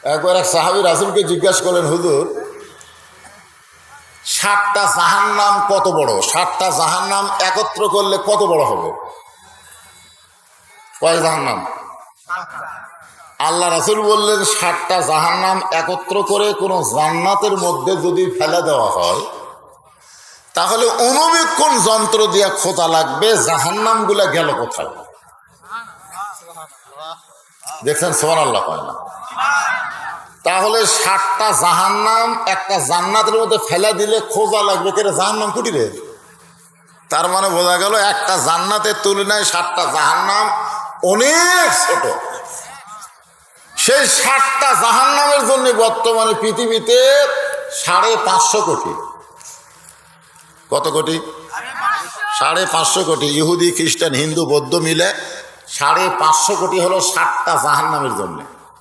একবার এক সাহাবী রাসূলকে জিজ্ঞাসা করলেন, হুজুর 7টা জাহান্নাম কত বড়? 7টা জাহান্নাম একত্র করলে কত বড় হবে? কয় জাহান্নাম? আল্লাহ রাসূল বললেন, 7টা জাহান্নাম একত্র করে কোনো জান্নাতের মধ্যে যদি ফেলে দেওয়া হয় তাহলে অনুবীক্ষণ যন্ত্র দিয়ে খোঁজা লাগবে জাহান্নামগুলা গেল কোথায়। দেখছেন সুবহানাল্লাহ কয় না? তাহলে 7টা জাহান্নাম একটা জান্নাতের মধ্যে ফেলে দিলে খোঁজা লাগবে কেন জাহান্নাম কুটিরে। তার মানে বোঝা গেল একটা জান্নাতের তুলনায় 7টা জাহান্নাম অনেক ছোট। সেই 7টা জাহান্নামের জন্য বর্তমানে পৃথিবীতে 550 কোটি। কত কোটি? 550 কোটি। ইহুদি খ্রিস্টান হিন্দু বৌদ্ধ মিলে 550 কোটি হলো 7টা জাহান্নামের জন্য।